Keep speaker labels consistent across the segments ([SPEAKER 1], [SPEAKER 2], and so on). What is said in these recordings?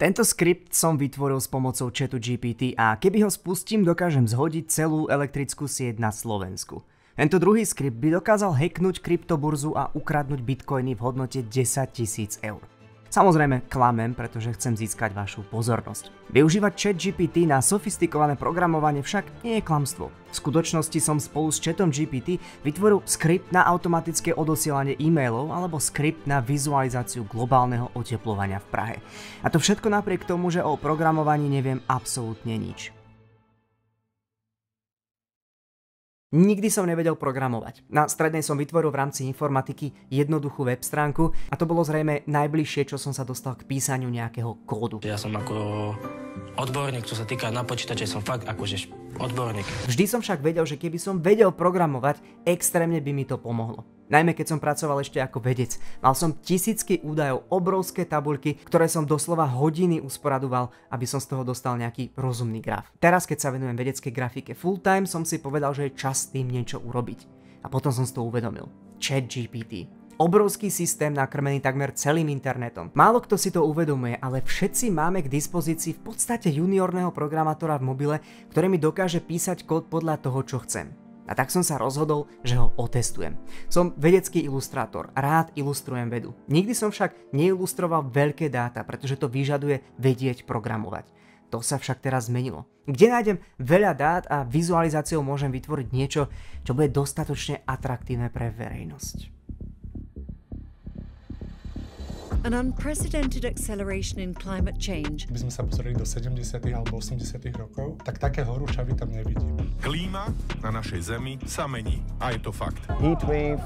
[SPEAKER 1] Tento skript som vytvoril s pomocou chatu GPT a keby ho spustím, dokážem zhodiť celú elektrickú sieť na Slovensku. Tento druhý skript by dokázal hacknúť kryptoburzu a ukradnúť bitcoiny v hodnote 10 000 eur. Samozrejme klamem, pretože chcem získať vašu pozornosť. Využívať chat GPT na sofistikované programovanie však nie je klamstvo. V skutočnosti som spolu s chatom GPT vytvoril skript na automatické odosielanie e-mailov alebo skript na vizualizáciu globálneho oteplovania v Prahe. A to všetko napriek tomu, že o programovaní neviem absolútne nič. Nikdy som nevedel programovať. Na strednej som vytvoril v rámci informatiky jednoduchú web stránku a to bolo zrejme najbližšie, čo som sa dostal k písaniu nejakého kódu.
[SPEAKER 2] Ja som ako odborník, čo sa týka na počítače, som fakt akože odborník.
[SPEAKER 1] Vždy som však vedel, že keby som vedel programovať, extrémne by mi to pomohlo. Najmä keď som pracoval ešte ako vedec. Mal som tisícky údajov, obrovské tabuľky, ktoré som doslova hodiny usporadoval, aby som z toho dostal nejaký rozumný graf. Teraz, keď sa venujem vedeckej grafike full time, som si povedal, že je čas s tým niečo urobiť. A potom som si to uvedomil. Chat GPT. Obrovský systém nakrmený takmer celým internetom. Málo kto si to uvedomuje, ale všetci máme k dispozícii v podstate juniorného programátora v mobile, ktorý mi dokáže písať kód podľa toho, čo chcem. A tak som sa rozhodol, že ho otestujem. Som vedecký ilustrátor, rád ilustrujem vedu. Nikdy som však neilustroval veľké dáta, pretože to vyžaduje vedieť programovať. To sa však teraz zmenilo. Kde nájdem veľa dát a vizualizáciou môžem vytvoriť niečo, čo bude dostatočne atraktívne pre verejnosť.
[SPEAKER 3] An unprecedented acceleration in climate change.
[SPEAKER 4] Keby sme sa pozreli do 70. alebo 80. rokov, tak také horúčavy tam nevidím.
[SPEAKER 5] Klíma na našej Zemi sa mení a je to fakt.
[SPEAKER 6] Heat waves,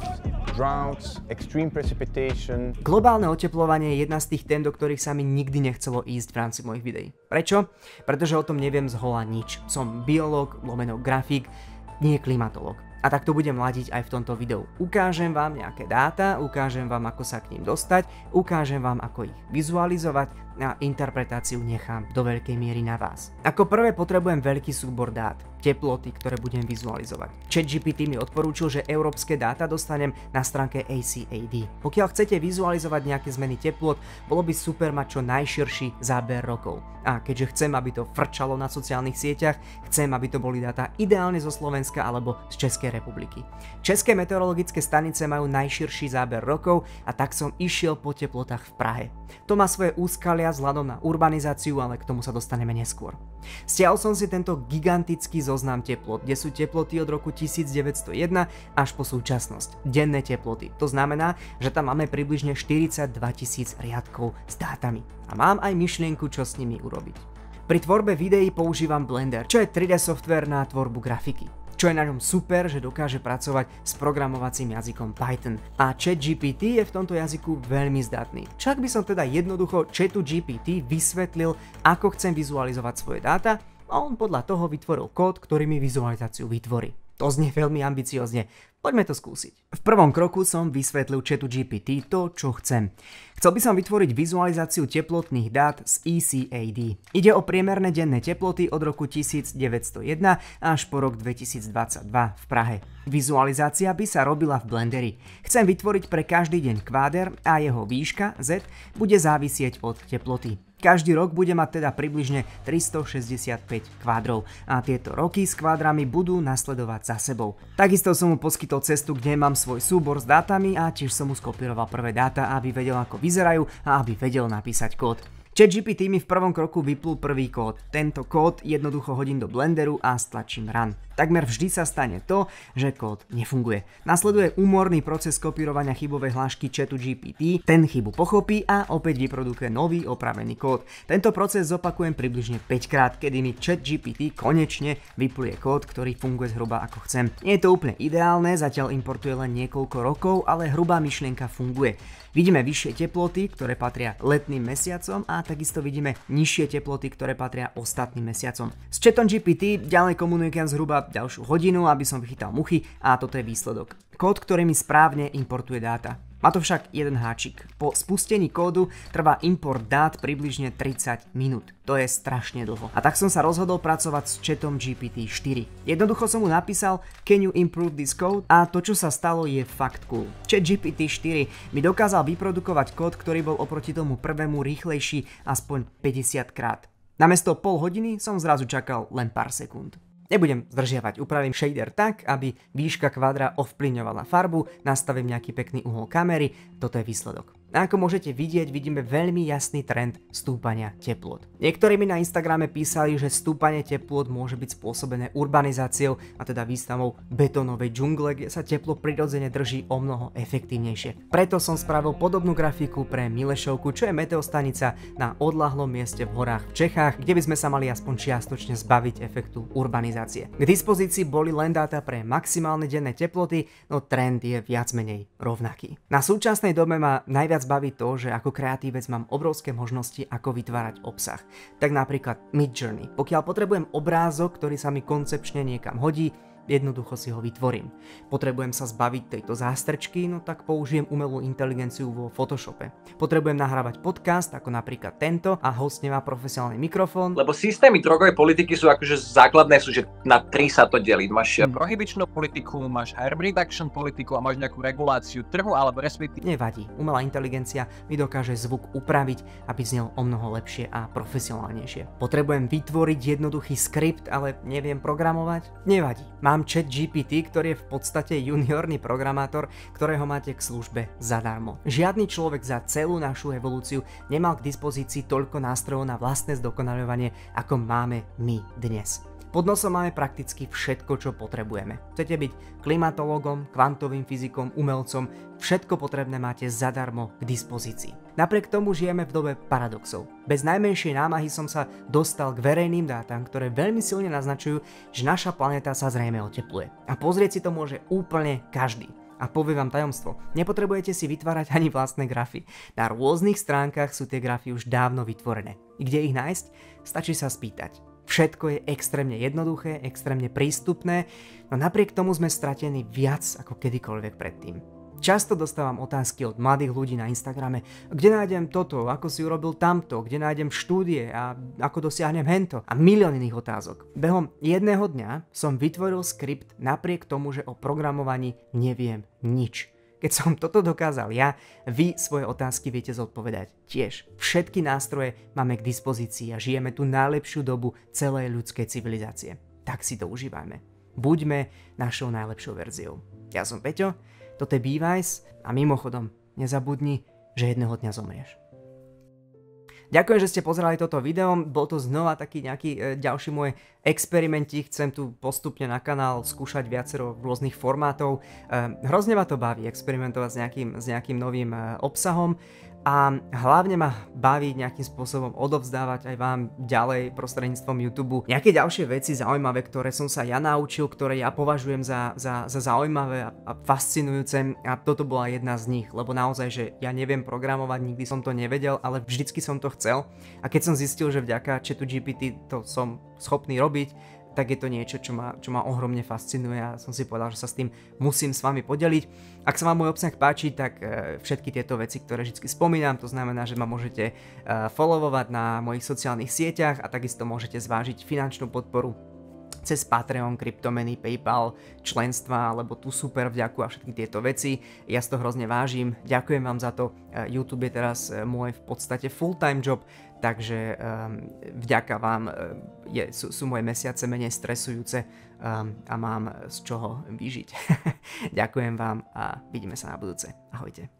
[SPEAKER 6] droughts, extreme precipitation.
[SPEAKER 1] Globálne oteplovanie je jedna z tých tém, do ktorých sa mi nikdy nechcelo ísť v rámci mojich videí. Prečo? Pretože o tom neviem zhola nič. Som biológ, lomeno grafik, nie klimatológ. A tak to budem ladiť aj v tomto videu. Ukážem vám nejaké dáta, ukážem vám, ako sa k ním dostať, ukážem vám, ako ich vizualizovať a interpretáciu nechám do veľkej miery na vás. Ako prvé potrebujem veľký súbor dát, teploty, ktoré budem vizualizovať. ChatGPT mi odporúčil, že európske dáta dostanem na stránke ACAD. Pokiaľ chcete vizualizovať nejaké zmeny teplot, bolo by super mať čo najširší záber rokov. A keďže chcem, aby to frčalo na sociálnych sieťach, chcem, aby to boli dáta ideálne zo Slovenska alebo z Českej republiky. České meteorologické stanice majú najširší záber rokov a tak som išiel po teplotách v Prahe. To má svoje úskalia vzhľadom na urbanizáciu, ale k tomu sa dostaneme neskôr. Stiahol som si tento gigantický zoznam teplot, kde sú teploty od roku 1901 až po súčasnosť. Denné teploty. To znamená, že tam máme približne 42 000 riadkov s dátami. A mám aj myšlienku, čo s nimi urobiť. Pri tvorbe videí používam Blender, čo je 3D software na tvorbu grafiky. Čo je na ňom super, že dokáže pracovať s programovacím jazykom Python. A ChatGPT je v tomto jazyku veľmi zdatný. Čak by som teda jednoducho chatu GPT vysvetlil, ako chcem vizualizovať svoje dáta a on podľa toho vytvoril kód, ktorý mi vizualizáciu vytvorí. To znie veľmi ambiciozne. Poďme to skúsiť. V prvom kroku som vysvetlil chatu GPT to, čo chcem. Chcel by som vytvoriť vizualizáciu teplotných dát z ECAD. Ide o priemerné denné teploty od roku 1901 až po rok 2022 v Prahe. Vizualizácia by sa robila v Blenderi. Chcem vytvoriť pre každý deň kváder a jeho výška Z bude závisieť od teploty. Každý rok bude mať teda približne 365 kvádrov a tieto roky s kvádrami budú nasledovať za sebou. Takisto som mu poskytol cestu, kde mám svoj súbor s dátami a tiež som mu skopíroval prvé dáta, aby vedel, ako vyzerajú a aby vedel napísať kód. ChatGPT mi v prvom kroku vyplul prvý kód. Tento kód jednoducho hodím do Blenderu a stlačím Run. Takmer vždy sa stane to, že kód nefunguje. Nasleduje úmorný proces kopírovania chybovej hlášky chatu GPT, ten chybu pochopí a opäť vyprodukuje nový opravený kód. Tento proces zopakujem približne 5 krát, kedy mi ChatGPT konečne vypluje kód, ktorý funguje zhruba ako chcem. Nie je to úplne ideálne, zatiaľ importuje len niekoľko rokov, ale hrubá myšlienka funguje. Vidíme vyššie teploty, ktoré patria letným mesiacom a takisto vidíme nižšie teploty, ktoré patria ostatným mesiacom. S chatom GPT ďalej komunikujem zhruba ďalšiu hodinu, aby som vychytal muchy a toto je výsledok. Kód, ktorý mi správne importuje dáta. Má to však jeden háčik. Po spustení kódu trvá import dát približne 30 minút. To je strašne dlho. A tak som sa rozhodol pracovať s chatom GPT-4. Jednoducho som mu napísal "Can you improve this code?" a to, čo sa stalo, je fakt cool. Chat GPT-4 mi dokázal vyprodukovať kód, ktorý bol oproti tomu prvému rýchlejší aspoň 50 krát. Namiesto pol hodiny som zrazu čakal len pár sekúnd. Nebudem zdržiavať, upravím shader tak, aby výška kvadra ovplyvňovala farbu, nastavím nejaký pekný uhol kamery, toto je výsledok. A ako môžete vidieť, vidíme veľmi jasný trend stúpania teplôt. Niektorí mi na Instagrame písali, že stúpanie teplôt môže byť spôsobené urbanizáciou, a teda výstavou betónovej džungle, kde sa teplo prirodzene drží o mnoho efektívnejšie. Preto som spravil podobnú grafiku pre Milešovku, čo je meteostanica na odľahlom mieste v horách v Čechách, kde by sme sa mali aspoň čiastočne zbaviť efektu urbanizácie. K dispozícii boli len dáta pre maximálne denné teploty, no trend je viac menej rovnaký. Na súčasnej dobe ma najviac baví to, že ako kreatívec mám obrovské možnosti, ako vytvárať obsah. Tak napríklad Midjourney. Pokiaľ potrebujem obrázok, ktorý sa mi koncepčne niekam hodí, jednoducho si ho vytvorím. Potrebujem sa zbaviť tejto zástrčky, no tak použijem umelú inteligenciu vo Photoshope. Potrebujem nahrávať podcast, ako napríklad tento, a host nemá profesionálny mikrofón.
[SPEAKER 7] Lebo systémy drogovej politiky sú akože základné, sú, že na 3 sa to delí. Máš
[SPEAKER 8] prohibičnú politiku, máš harm reduction politiku a máš nejakú reguláciu trhu alebo respektíve.
[SPEAKER 1] Nevadí, umelá inteligencia mi dokáže zvuk upraviť, aby znel o mnoho lepšie a profesionálnejšie. Potrebujem vytvoriť jednoduchý skript, ale neviem programovať? Nevadí. Mám chat GPT, ktorý je v podstate juniorný programátor, ktorého máte k službe zadarmo. Žiadny človek za celú našu evolúciu nemal k dispozícii toľko nástrojov na vlastné zdokonaľovanie, ako máme my dnes. Pod nosom máme prakticky všetko, čo potrebujeme. Chcete byť klimatológom, kvantovým fyzikom, umelcom, všetko potrebné máte zadarmo k dispozícii. Napriek tomu žijeme v dobe paradoxov. Bez najmenšej námahy som sa dostal k verejným dátam, ktoré veľmi silne naznačujú, že naša planéta sa zrejme otepluje. A pozrieť si to môže úplne každý. A poviem vám tajomstvo, nepotrebujete si vytvárať ani vlastné grafy. Na rôznych stránkach sú tie grafy už dávno vytvorené. I kde ich nájsť? Stačí sa spýtať. Všetko je extrémne jednoduché, extrémne prístupné, no napriek tomu sme stratení viac ako kedykoľvek predtým. Často dostávam otázky od mladých ľudí na Instagrame, kde nájdem toto, ako si urobil tamto, kde nájdem štúdie a ako dosiahnem hento a milión iných otázok. Behom jedného dňa som vytvoril skript napriek tomu, že o programovaní neviem nič. Keď som toto dokázal ja, vy svoje otázky viete zodpovedať tiež. Všetky nástroje máme k dispozícii a žijeme tú najlepšiu dobu celej ľudskej civilizácie. Tak si to užívajme. Buďme našou najlepšou verziou. Ja som Peťo, toto je Be-Wise a mimochodom, nezabudni, že jedného dňa zomrieš. Ďakujem, že ste pozerali toto video, bol to znova taký nejaký ďalší môj experimentík, chcem tu postupne na kanál skúšať viacero rôznych formátov. Hrozne ma to baví experimentovať s nejakým novým obsahom a hlavne ma baví nejakým spôsobom odovzdávať aj vám ďalej prostredníctvom YouTube nejaké ďalšie veci zaujímavé, ktoré som sa ja naučil, ktoré ja považujem za zaujímavé a fascinujúce a toto bola jedna z nich, lebo naozaj, že ja neviem programovať, nikdy som to nevedel, ale vždycky som to chcel a keď som zistil, že vďaka chatu GPT to som schopný robiť, tak je to niečo, čo ma ohromne fascinuje a som si povedal, že sa s tým musím s vami podeliť. Ak sa vám môj obsah páči, tak všetky tieto veci, ktoré vždy spomínam, to znamená, že ma môžete followovať na mojich sociálnych sieťach a takisto môžete zvážiť finančnú podporu cez Patreon, kryptomeny, PayPal, členstva alebo tú super vďaku a všetky tieto veci. Ja si to hrozne vážim, ďakujem vám za to. YouTube je teraz môj v podstate full-time job, takže vďaka vám sú moje mesiace menej stresujúce a mám z čoho vyžiť. Ďakujem vám a vidíme sa na budúce. Ahojte.